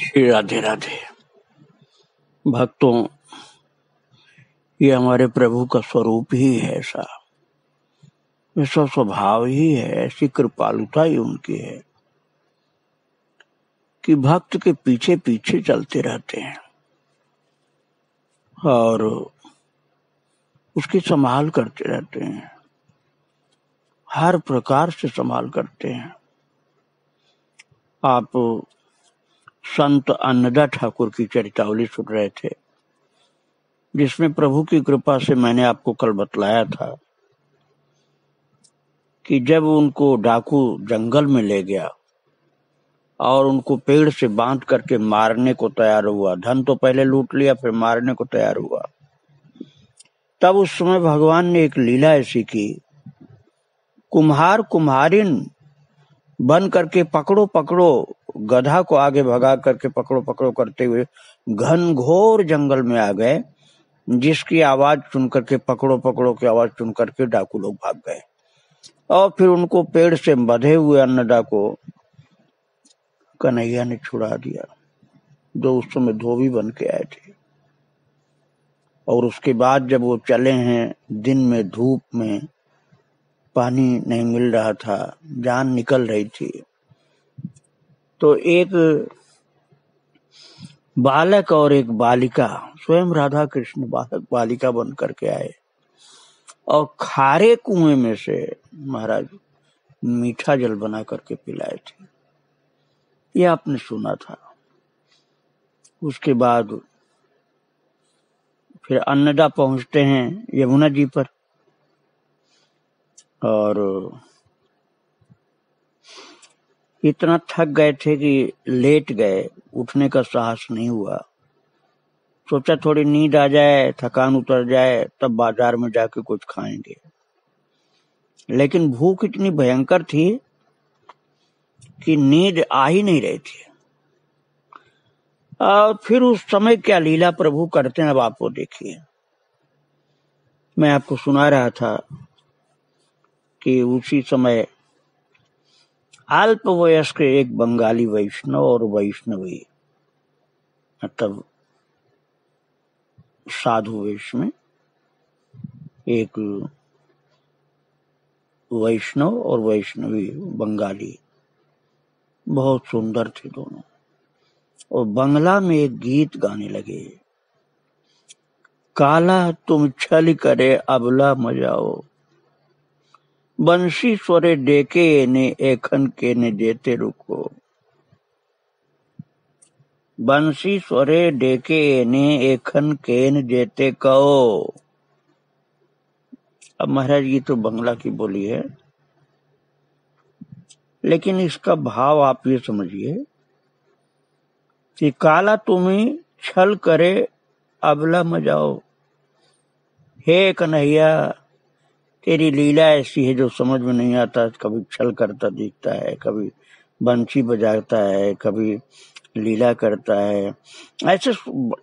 श्री राधे राधे। भक्तों, ये हमारे प्रभु का स्वरूप ही है ऐसा, ऐसा स्वभाव ही है, ऐसी कृपालुता ही उनकी है कि भक्त के पीछे पीछे चलते रहते हैं और उसकी संभाल करते रहते हैं, हर प्रकार से संभाल करते हैं। आप संत अन्नदा ठाकुर की चरितावली सुन रहे थे, जिसमें प्रभु की कृपा से मैंने आपको कल बतलाया था कि जब उनको डाकू जंगल में ले गया और उनको पेड़ से बांध करके मारने को तैयार हुआ, धन तो पहले लूट लिया फिर मारने को तैयार हुआ, तब उस समय भगवान ने एक लीला ऐसी की, कुम्हार कुम्हारिन बन करके पकड़ो पकड़ो, गधा को आगे भगा करके पकड़ो पकड़ो करते हुए घनघोर जंगल में आ गए, जिसकी आवाज सुन करके, पकड़ो पकड़ो की आवाज सुन करके डाकू लोग भाग गए और फिर उनको पेड़ से बंधे हुए अन्नदा को कन्हैया ने छुड़ा दिया, जो उस समय धोबी बन के आए थे। और उसके बाद जब वो चले हैं, दिन में धूप में, पानी नहीं मिल रहा था, जान निकल रही थी, तो एक बालक और एक बालिका, स्वयं राधा कृष्ण बालक बालिका बन करके आए और खारे कुएं में से महाराज मीठा जल बना करके पिलाए थे। ये आपने सुना था। उसके बाद फिर अन्नदा पहुंचते हैं यमुना जी पर और इतना थक गए थे कि लेट गए, उठने का साहस नहीं हुआ। सोचा थोड़ी नींद आ जाए, थकान उतर जाए, तब बाजार में जाके कुछ खाएंगे, लेकिन भूख इतनी भयंकर थी कि नींद आ ही नहीं रही थी। और फिर उस समय क्या लीला प्रभु करते हैं, अब आप वो देखिए। मैं आपको सुना रहा था कि उसी समय अल्प वयस्क एक बंगाली वैष्णव और वैष्णवी, मतलब साधु वेश में, एक वैष्णव और वैष्णवी बंगाली, बहुत सुंदर थे दोनों, और बंगला में एक गीत गाने लगे, काला तुम छल करे अबला मजाओ, बंसी स्वरे डेके ने एखन के ने देते रुको, बंसी स्वरे डेके ने एखन के ने देते कहो। अब महाराज ये तो बंगला की बोली है, लेकिन इसका भाव आप ये समझिए कि काला तुम्हें छल करे अबला मजाओ, हे कन्हैया तेरी लीला ऐसी है जो समझ में नहीं आता, कभी छल करता दिखता है, कभी बंसी बजाता है, कभी लीला करता है। ऐसे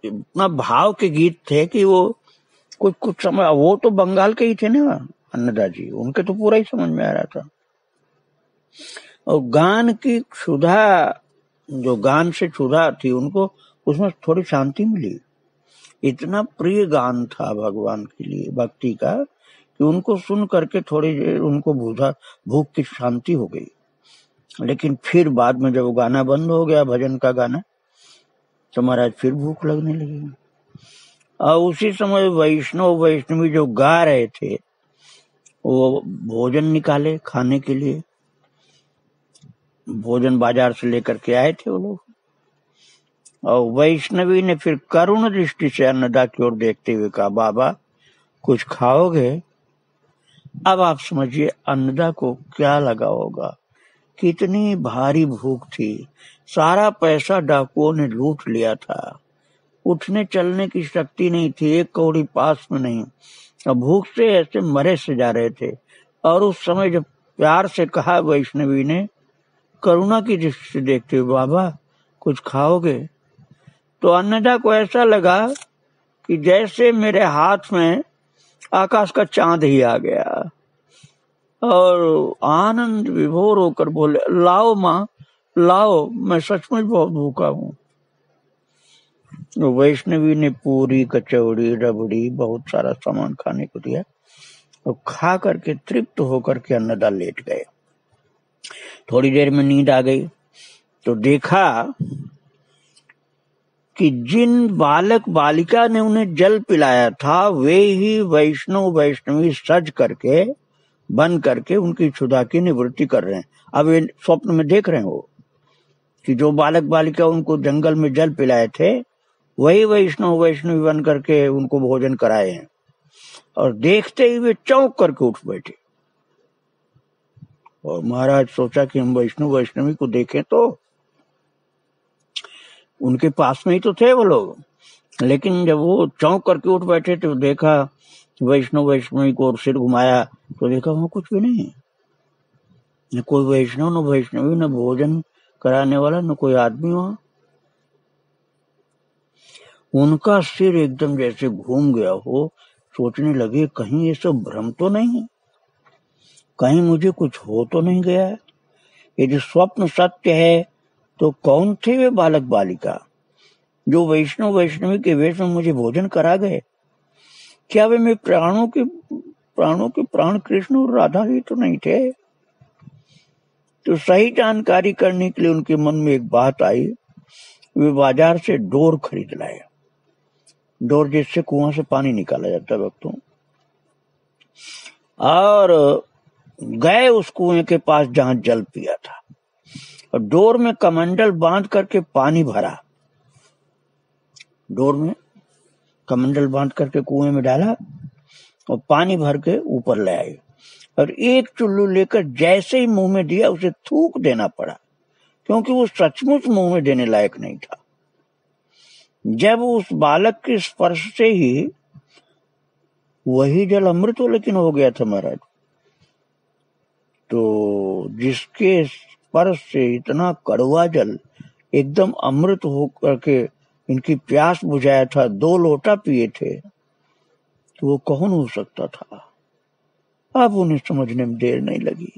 इतना भाव के गीत थे कि वो कुछ समय, वो तो बंगाल के ही थे ना अन्नदा जी, उनके तो पूरा ही समझ में आ रहा था। और गान की क्षुधा, जो गान से क्षुधा थी उनको, उसमें थोड़ी शांति मिली। इतना प्रिय गान था भगवान के लिए भक्ति का कि उनको सुन करके थोड़ी देर उनको भूख की शांति हो गई। लेकिन फिर बाद में जब गाना बंद हो गया, भजन का गाना, तो महाराज फिर भूख लगने लगी। और उसी समय वैष्णव वैष्णवी जो गा रहे थे वो भोजन निकाले खाने के लिए, भोजन बाजार से लेकर के आए थे वो लोग। और वैष्णवी ने फिर करुण दृष्टि से अन्नदा की ओर देखते हुए कहा, बाबा कुछ खाओगे? अब आप समझिए अन्नदा को क्या लगा होगा, कितनी भारी भूख थी, सारा पैसा डाकुओं ने लूट लिया था, उठने चलने की शक्ति नहीं थी, एक कौड़ी पास में नहीं, और भूख से ऐसे मरे से जा रहे थे। और उस समय जब प्यार से कहा वैष्णवी ने, करुणा की दृष्टि से देखते हुए, बाबा कुछ खाओगे? तो अन्नदा को ऐसा लगा कि जैसे मेरे हाथ में आकाश का चांद ही आ गया, और आनंद विभोर होकर बोले, लाओ माँ लाओ, मैं सचमुच बहुत भूखा हूँ। वैष्णवी ने पूरी कचौड़ी रबड़ी बहुत सारा सामान खाने को दिया और खा करके तृप्त होकर के अन्नदा लेट गए। थोड़ी देर में नींद आ गई तो देखा कि जिन बालक बालिका ने उन्हें जल पिलाया था वे ही वैष्णवी सज करके बन करके उनकी क्षुधा की निवृत्ति कर रहे हैं। अब वे स्वप्न में देख रहे हो कि जो बालक बालिका उनको जंगल में जल पिलाए थे वही वैष्णवी बन करके उनको भोजन कराए हैं। और देखते ही वे चौंक करके उठ बैठे और महाराज सोचा कि हम वैष्णवी को देखें तो उनके पास में ही तो थे वो लोग, लेकिन जब वो चौंक करके उठ बैठे तो देखा वैष्णवी को और सिर घुमाया तो देखा वहां कुछ भी नहीं, न कोई वैष्णव न वैष्णवी न भोजन कराने वाला न कोई आदमी वहां। उनका सिर एकदम जैसे घूम गया हो, सोचने लगे कहीं ये सब भ्रम तो नहीं है, कहीं मुझे कुछ हो तो नहीं गया है। यदि स्वप्न सत्य है तो कौन थे वे बालक बालिका जो वैष्णवी के वेश में मुझे भोजन करा गए? क्या वे मेरे प्राणों के प्राण कृष्ण और राधा ही तो नहीं थे? तो सही जानकारी करने के लिए उनके मन में एक बात आई, वे बाजार से डोर खरीद लाए, डोर जिससे कुआं से पानी निकाला जाता है भक्तों, और गए उस कुएं के पास जहां जल पिया था और डोर में कमंडल बांध करके पानी भरा, डोर में कमंडल बांध करके कुएं में डाला और पानी भर के ऊपर ले आए और एक चुल्लू लेकर जैसे ही मुंह में दिया उसे थूक देना पड़ा, क्योंकि वो सचमुच मुंह में देने लायक नहीं था। जब उस बालक के स्पर्श से ही वही जल अमृत लेकिन हो गया था महाराज। तो जिसके स्पर्श से इतना कड़वा जल एकदम अमृत होकर के इनकी प्यास बुझाया था, 2 लोटा पिए थे, तो वो कौन हो सकता था? अब उन्हें समझने में देर नहीं लगी,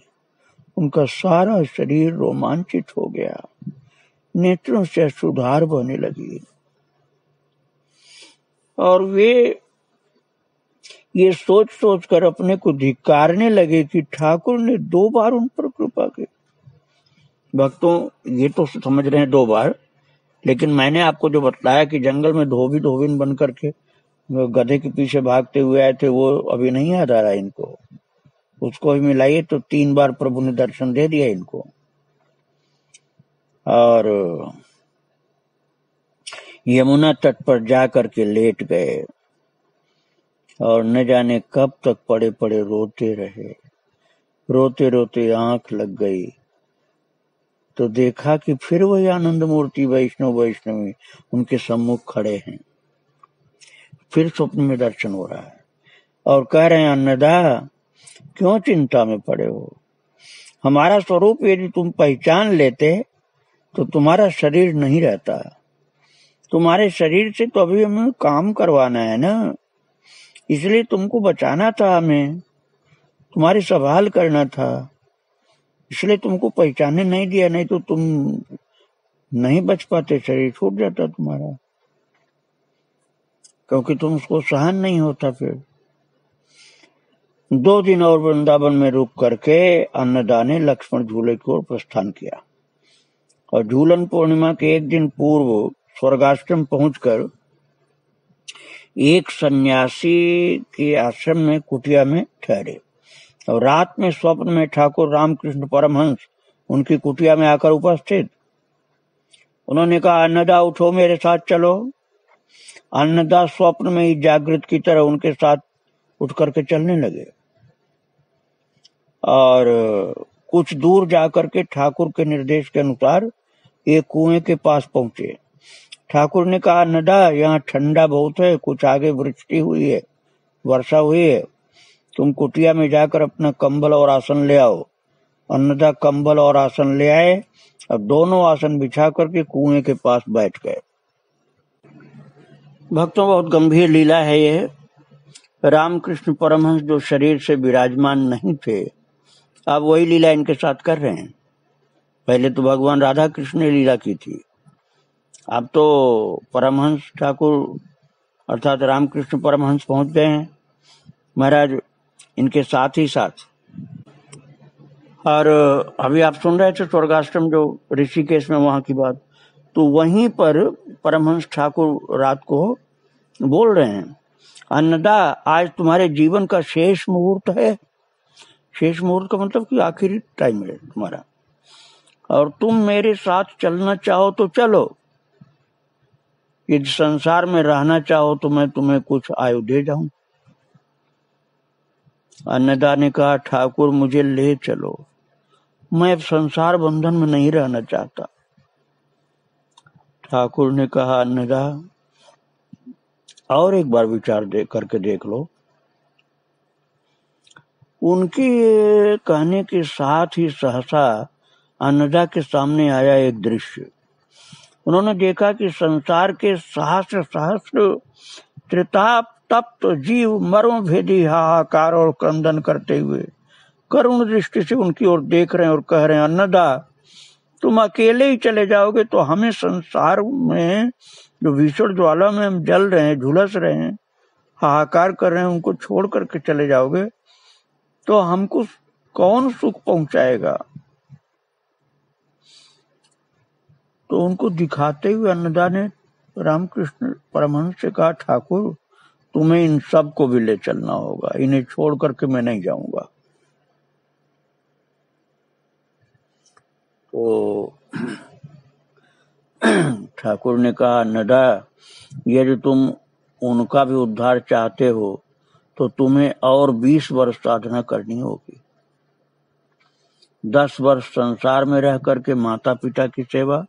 उनका सारा शरीर रोमांचित हो गया, नेत्रों से सुधार बहने लगी और वे ये सोच सोच कर अपने को धिक्कारने लगे कि ठाकुर ने 2 बार उन पर कृपा की। भक्तों ये तो समझ रहे हैं 2 बार, लेकिन मैंने आपको जो बताया कि जंगल में धोबिन बन करके गधे के पीछे भागते हुए आए थे, वो अभी नहीं याद आ रहा इनको, उसको भी मिलाइए तो 3 बार प्रभु ने दर्शन दे दिया इनको। और यमुना तट पर जा करके लेट गए और न जाने कब तक पड़े पड़े रोते रहे, रोते रोते आंख लग गई तो देखा कि फिर वही आनंद मूर्ति वैष्णवी उनके सम्मुख खड़े हैं। फिर स्वप्न में दर्शन हो रहा है और कह रहे हैं, अन्नदा क्यों चिंता में पड़े हो? हमारा स्वरूप यदि तुम पहचान लेते तो तुम्हारा शरीर नहीं रहता, तुम्हारे शरीर से तो अभी हमें काम करवाना है ना, इसलिए तुमको बचाना था, हमें तुम्हारी संभाल करना था, इसलिए तुमको पहचानने नहीं दिया, नहीं तो तुम नहीं बच पाते, शरीर छूट जाता तुम्हारा, क्योंकि तुम उसको सहन नहीं होता। फिर 2 दिन और वृंदावन में रुक करके अन्नदा ने लक्ष्मण झूले की ओर प्रस्थान किया और झूलन पूर्णिमा के 1 दिन पूर्व स्वर्गाश्रम पहुंचकर एक सन्यासी के आश्रम में कुटिया में ठहरे और रात में स्वप्न में ठाकुर रामकृष्ण परमहंस उनकी कुटिया में आकर उपस्थित। उन्होंने कहा, अन्नदा उठो, मेरे साथ चलो। अन्नदा स्वप्न में ही जागृत की तरह उनके साथ उठ करके चलने लगे और कुछ दूर जाकर के ठाकुर के निर्देश के अनुसार एक कुएं के पास पहुंचे। ठाकुर ने कहा, अन्नदा यहाँ ठंडा बहुत है, कुछ आगे वृष्टि हुई है, वर्षा हुई है, तुम कुटिया में जाकर अपना कंबल और आसन ले आओ। अन्नदा कंबल और आसन ले आए और दोनों आसन बिछा करके कुएं के पास बैठ गए। भक्तों बहुत गंभीर लीला है ये। रामकृष्ण परमहंस जो शरीर से विराजमान नहीं थे, अब वही लीला इनके साथ कर रहे हैं। पहले तो भगवान राधा कृष्ण ने लीला की थी, अब तो परमहंस ठाकुर अर्थात रामकृष्ण परमहंस पहुंच गए हैं महाराज इनके साथ ही साथ। और अभी आप सुन रहे थे स्वर्गाश्रम जो ऋषिकेश में वहां की बात, तो वहीं पर परमहंस ठाकुर रात को बोल रहे हैं, अन्नदा आज तुम्हारे जीवन का शेष मुहूर्त है। शेष मुहूर्त का मतलब कि आखिरी टाइम है तुम्हारा, और तुम मेरे साथ चलना चाहो तो चलो, इस संसार में रहना चाहो तो मैं तुम्हें कुछ आयु दे जाऊं। अन्नदा ने कहा, ठाकुर मुझे ले चलो, मैं संसार बंधन में नहीं रहना चाहता। ठाकुर ने कहा, अन्नदा और एक बार विचार करके देख लो। उनके कहने के साथ ही सहसा अन्नदा के सामने आया एक दृश्य। उन्होंने देखा कि संसार के सहस्र सहस्र त्रिताप तप्त जीव मर्म भेदी हाहाकार और क्रंदन करते हुए करुण दृष्टि से उनकी ओर देख रहे हैं और कह रहे हैं, अन्नदा तुम अकेले ही चले जाओगे तो हमें संसार में जो भीषण ज्वाला में हम जल रहे हैं, झुलस रहे हैं, हाहाकार कर रहे हैं, उनको छोड़ करके चले जाओगे तो हमको कौन सुख पहुंचाएगा। तो उनको दिखाते हुए अन्नदा ने रामकृष्ण परमहंस से कहा, ठाकुर तुम्हें इन सब को भी ले चलना होगा, इन्हें छोड़ करके मैं नहीं जाऊंगा। तो ठाकुर ने कहा, अन्नदा यदि तुम उनका भी उद्धार चाहते हो तो तुम्हें और 20 वर्ष साधना करनी होगी। 10 वर्ष संसार में रह करके माता पिता की सेवा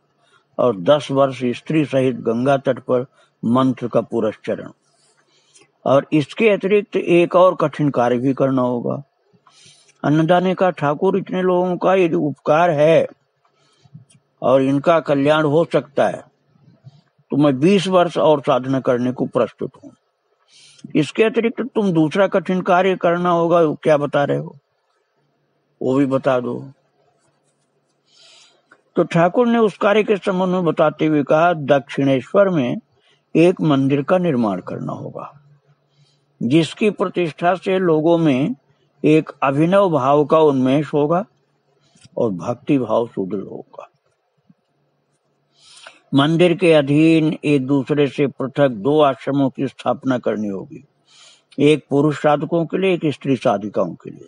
और 10 वर्ष स्त्री सहित गंगा तट पर मंत्र का पुरस्चरण, और इसके अतिरिक्त एक और कठिन कार्य भी करना होगा। अन्नदा ने कहा, ठाकुर इतने लोगों का यदि उपकार है और इनका कल्याण हो सकता है तो मैं 20 वर्ष और साधना करने को प्रस्तुत हूं। इसके अतिरिक्त तुम दूसरा कठिन कार्य करना होगा, क्या बता रहे हो, वो भी बता दो। तो ठाकुर ने उस कार्य के संबंध में बताते हुए कहा, दक्षिणेश्वर में एक मंदिर का निर्माण करना होगा जिसकी प्रतिष्ठा से लोगों में एक अभिनव भाव का उन्मेष होगा और भक्ति भाव सुदृढ़ होगा। मंदिर के अधीन एक दूसरे से पृथक 2 आश्रमों की स्थापना करनी होगी, एक पुरुष साधकों के लिए, एक स्त्री साधिकाओं के लिए,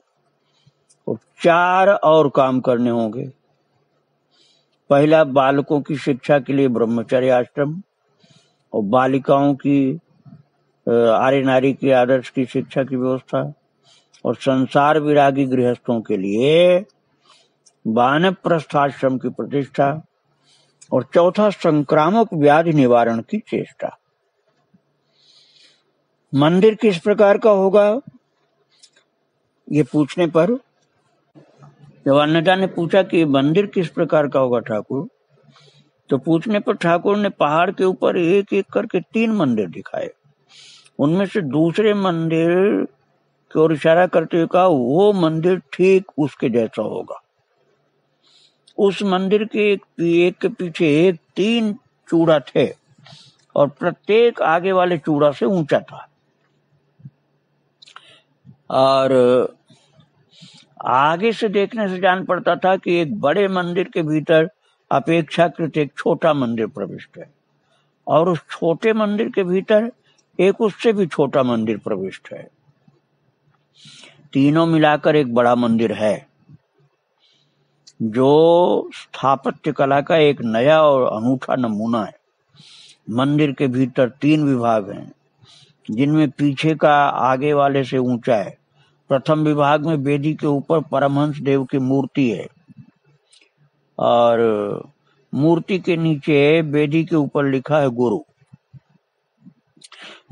और 4 और काम करने होंगे। पहला, बालकों की शिक्षा के लिए ब्रह्मचर्य आश्रम, और बालिकाओं की आर्य नारी की आदर्श की शिक्षा की व्यवस्था, और संसार विरागी गृहस्थों के लिए वानप्रस्थाश्रम की प्रतिष्ठा, और चौथा, संक्रामक व्याधि निवारण की चेष्टा। मंदिर किस प्रकार का होगा, ये पूछने पर जब अन्नदा ने पूछा कि मंदिर किस प्रकार का होगा ठाकुर, तो पूछने पर ठाकुर ने पहाड़ के ऊपर एक एक करके 3 मंदिर दिखाए। उनमें से दूसरे मंदिर की ओर इशारा करते हुए कहा, वो मंदिर ठीक उसके जैसा होगा। उस मंदिर के एक के पीछे एक 3 चूड़ा थे और प्रत्येक आगे वाले चूड़ा से ऊंचा था, और आगे से देखने से जान पड़ता था कि एक बड़े मंदिर के भीतर अपेक्षाकृत एक छोटा मंदिर प्रविष्ट है, और उस छोटे मंदिर के भीतर एक उससे भी छोटा मंदिर प्रविष्ट है। तीनों मिलाकर एक बड़ा मंदिर है जो स्थापत्य कला का एक नया और अनूठा नमूना है। मंदिर के भीतर 3 विभाग हैं जिनमें पीछे का आगे वाले से ऊंचा है। प्रथम विभाग में वेदी के ऊपर परमहंस देव की मूर्ति है, और मूर्ति के नीचे वेदी के ऊपर लिखा है गुरु।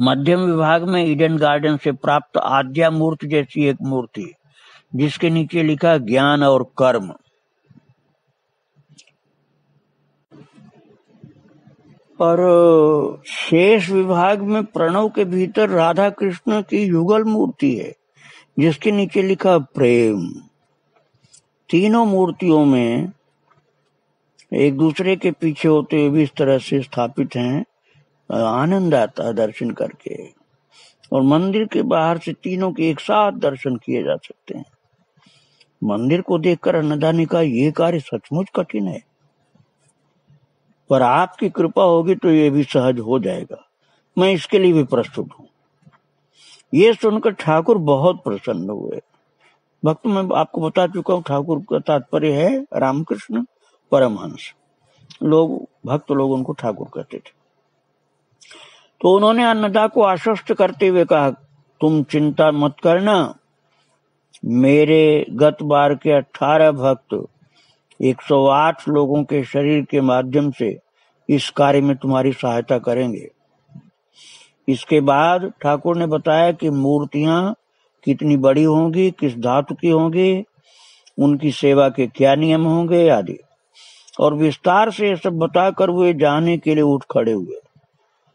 मध्यम विभाग में ईडन गार्डन से प्राप्त आद्या मूर्ति जैसी एक मूर्ति जिसके नीचे लिखा ज्ञान और कर्म। और शेष विभाग में प्रणव के भीतर राधा कृष्ण की युगल मूर्ति है जिसके नीचे लिखा प्रेम। तीनों मूर्तियों में एक दूसरे के पीछे होते हुए भी इस तरह से स्थापित हैं। आनंद आता है दर्शन करके। और मंदिर के बाहर से तीनों के एक साथ दर्शन किए जा सकते हैं। मंदिर को देखकर अन्नदानी का ये कार्य सचमुच कठिन है, पर आपकी कृपा होगी तो ये भी सहज हो जाएगा। मैं इसके लिए भी प्रस्तुत हूँ। ये सुनकर ठाकुर बहुत प्रसन्न हुए। भक्त मैं आपको बता चुका हूँ, ठाकुर का तात्पर्य है रामकृष्ण परमहंस। भक्त लोग उनको ठाकुर कहते थे। तो उन्होंने अन्नदा को आश्वस्त करते हुए कहा, तुम चिंता मत करना, मेरे गत बार के 18 भक्त 108 लोगों के शरीर के माध्यम से इस कार्य में तुम्हारी सहायता करेंगे। इसके बाद ठाकुर ने बताया कि मूर्तियां कितनी बड़ी होंगी, किस धातु की होंगी, उनकी सेवा के क्या नियम होंगे आदि, और विस्तार से सब बताकर वे जाने के लिए उठ खड़े हुए।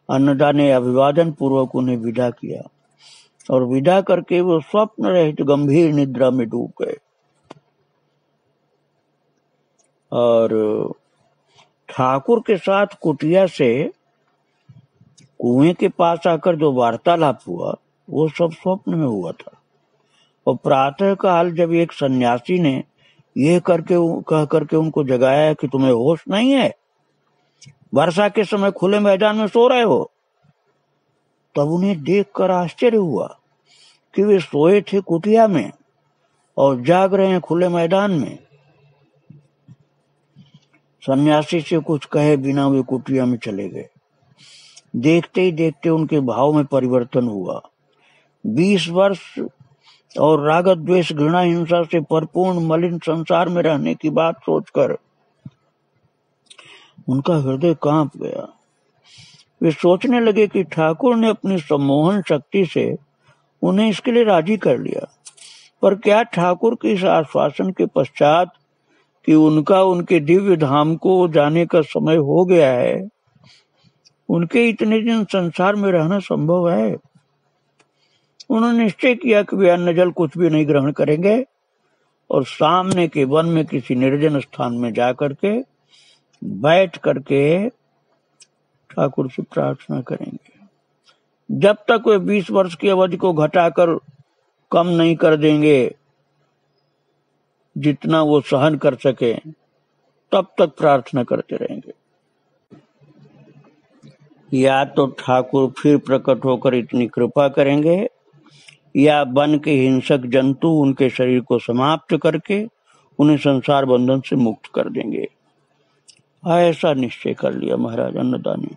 अन्नदा ने अभिवादन पूर्वक उन्हें विदा किया और विदा करके वो स्वप्न रहित गंभीर निद्रा में डूब गए। और ठाकुर के साथ कुटिया से कुएं के पास आकर जो वार्तालाप हुआ वो सब स्वप्न में हुआ था। और प्रातः काल जब एक सन्यासी ने ये कह करके उनको जगाया कि तुम्हें होश नहीं है, वर्षा के समय खुले मैदान में सो रहे हो, तब उन्हें देखकर आश्चर्य हुआ कि वे सोए थे कुटिया में और जाग रहे हैं खुले मैदान में। सन्यासी से कुछ कहे बिना वे कुटिया में चले गए। देखते ही देखते उनके भाव में परिवर्तन हुआ। 20 वर्ष और राग द्वेष घृणा हिंसा से परिपूर्ण मलिन संसार में रहने की बात सोचकर उनका हृदय कांप गया। वे सोचने लगे कि ठाकुर ने अपनी सम्मोहन शक्ति से उन्हें इसके लिए राजी कर लिया, पर क्या ठाकुर के इस आश्वासन के पश्चात कि उनका उनके दिव्य धाम को जाने का समय हो गया है, उनके इतने दिन संसार में रहना संभव है? उन्होंने निश्चय किया कि वे अन्न जल कुछ भी नहीं ग्रहण करेंगे और सामने के वन में किसी निर्जन स्थान में जाकर के बैठ करके ठाकुर से प्रार्थना करेंगे। जब तक वे 20 वर्ष की अवधि को घटाकर कम नहीं कर देंगे जितना वो सहन कर सके, तब तक प्रार्थना करते रहेंगे। या तो ठाकुर फिर प्रकट होकर इतनी कृपा करेंगे, या वन के हिंसक जंतु उनके शरीर को समाप्त करके उन्हें संसार बंधन से मुक्त कर देंगे। ऐसा निश्चय कर लिया महाराज अन्नदा ने,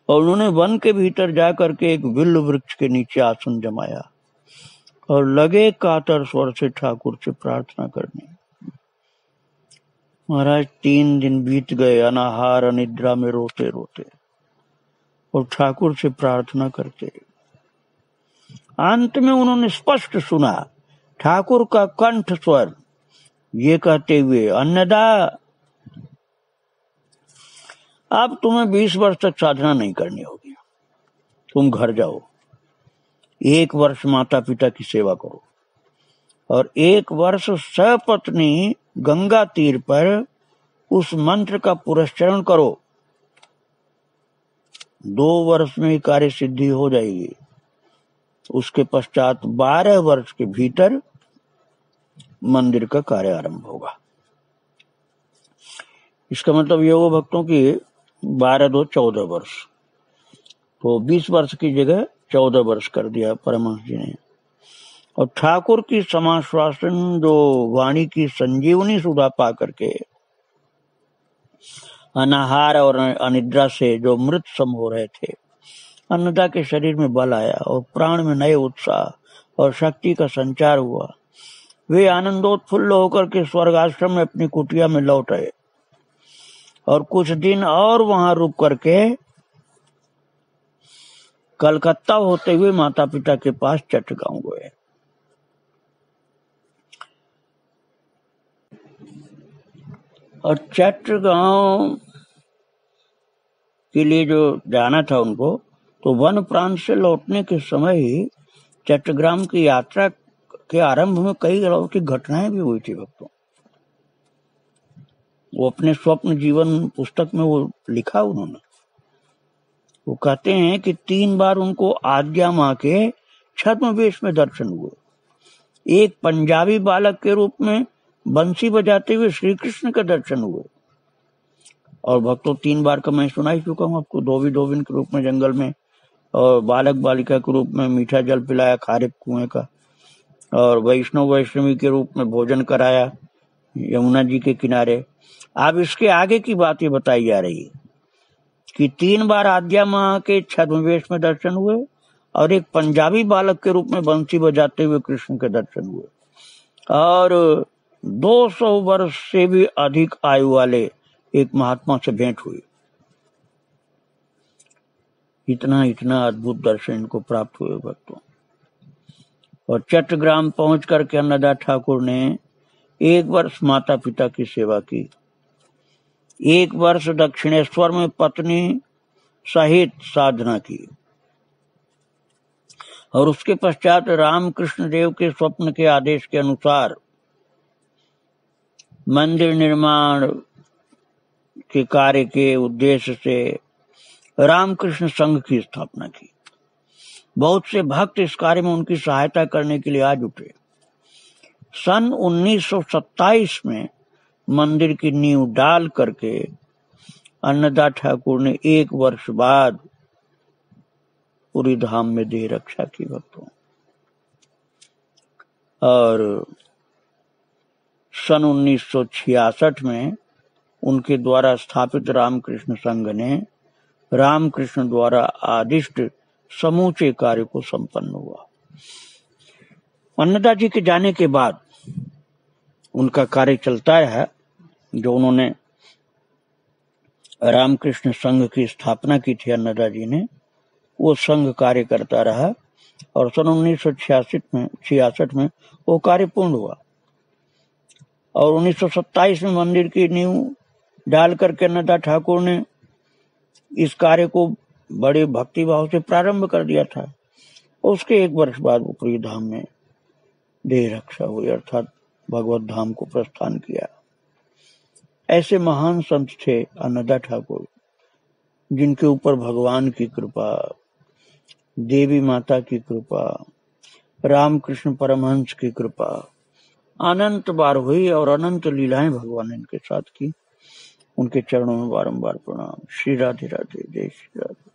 और उन्होंने वन के भीतर जाकर के एक विल्व वृक्ष के नीचे आसन जमाया और लगे कातर स्वर से ठाकुर से प्रार्थना करने। महाराज 3 दिन बीत गए अनाहार अनिद्रा में रोते रोते और ठाकुर से प्रार्थना करते। अंत में उन्होंने स्पष्ट सुना ठाकुर का कंठ स्वर ये कहते हुए, अन्नदा अब तुम्हें 20 वर्ष तक साधना नहीं करनी होगी, तुम घर जाओ, 1 वर्ष माता पिता की सेवा करो और 1 वर्ष सपत्नी गंगा तीर पर उस मंत्र का पुरस्चरण करो। 2 वर्ष में ही कार्य सिद्धि हो जाएगी। उसके पश्चात 12 वर्ष के भीतर मंदिर का कार्य आरंभ होगा। इसका मतलब ये हो भक्तों की 12 2 14 वर्ष, तो 20 वर्ष की जगह 14 वर्ष कर दिया परमहंस जी ने। और ठाकुर की समाश्वासन जो वाणी की संजीवनी सुधा पा करके अनाहार और अनिद्रा से जो मृत सम हो रहे थे, अन्नदा के शरीर में बल आया और प्राण में नए उत्साह और शक्ति का संचार हुआ। वे आनंदोत्फुल्ल होकर के स्वर्गाश्रम में अपनी कुटिया में लौट आए और कुछ दिन और वहां रुक करके कलकत्ता होते हुए माता पिता के पास चट्टगांव गए। और चट्टगांव के लिए जो जाना था उनको, तो वन प्रांत से लौटने के समय ही चट्टग्राम की यात्रा के आरंभ में कई अलौकिक घटनाएं भी हुई थी भक्तों। वो अपने स्वप्न जीवन पुस्तक में वो लिखा उन्होंने। वो कहते हैं कि 3 बार उनको आज्ञा माँ के छद्मवेश में दर्शन हुए। एक पंजाबी बालक के रूप में बंसी बजाते हुए श्री कृष्ण का दर्शन हुए। और भक्तों 3 बार का मैं सुना ही चुका हूँ आपको। धोबी धोबिन के रूप में जंगल में, और बालक बालिका के रूप में मीठा जल पिलाया खारे कुएं का, और वैष्णव वैष्णवी के रूप में भोजन कराया यमुना जी के किनारे। अब इसके आगे की बात ये बताई जा रही है कि 3 बार आज्ञा माँ के छद्मवेश में दर्शन हुए और एक पंजाबी बालक के रूप में बंसी बजाते हुए कृष्ण के दर्शन हुए, और 200 वर्ष से भी अधिक आयु वाले एक महात्मा से भेंट हुई। इतना इतना अद्भुत दर्शन इनको प्राप्त हुए भक्तों। और चट्टग्राम पहुंच करके अन्नदास ठाकुर ने 1 वर्ष माता पिता की सेवा की, 1 वर्ष दक्षिणेश्वर में पत्नी सहित साधना की, और उसके पश्चात रामकृष्ण देव के स्वप्न के आदेश के अनुसार मंदिर निर्माण के कार्य के उद्देश्य से रामकृष्ण संघ की स्थापना की। बहुत से भक्त इस कार्य में उनकी सहायता करने के लिए आ जुटे। सन 1927 में मंदिर की नींव डाल करके अन्नदास ठाकुर ने 1 वर्ष बाद पूरी धाम में देह रक्षा की भक्तों। और सन 1966 में उनके द्वारा स्थापित रामकृष्ण संघ ने रामकृष्ण द्वारा आदिष्ट समूचे कार्य को संपन्न हुआ। अन्नदास जी के जाने के बाद उनका कार्य चलता है। जो उन्होंने रामकृष्ण संघ की स्थापना की थी अन्नदास जी ने, वो संघ कार्य करता रहा, और सन 1966 में वो कार्य पूर्ण हुआ। और 1927 में मंदिर की नींव डाल करके अन्नदास ठाकुर ने इस कार्य को बड़े भक्ति भाव से प्रारंभ कर दिया था। उसके 1 वर्ष बाद वो पूरी धाम में देह रक्षा हुई, अर्थात भगवत धाम को प्रस्थान किया। ऐसे महान संत थे अन्नदास ठाकुर, जिनके ऊपर भगवान की कृपा, देवी माता की कृपा, रामकृष्ण परमहंस की कृपा अनंत बार हुई, और अनंत लीलाएं भगवान ने इनके साथ की। उनके चरणों में बारंबार प्रणाम। श्री राधे राधे, जय श्री राधे।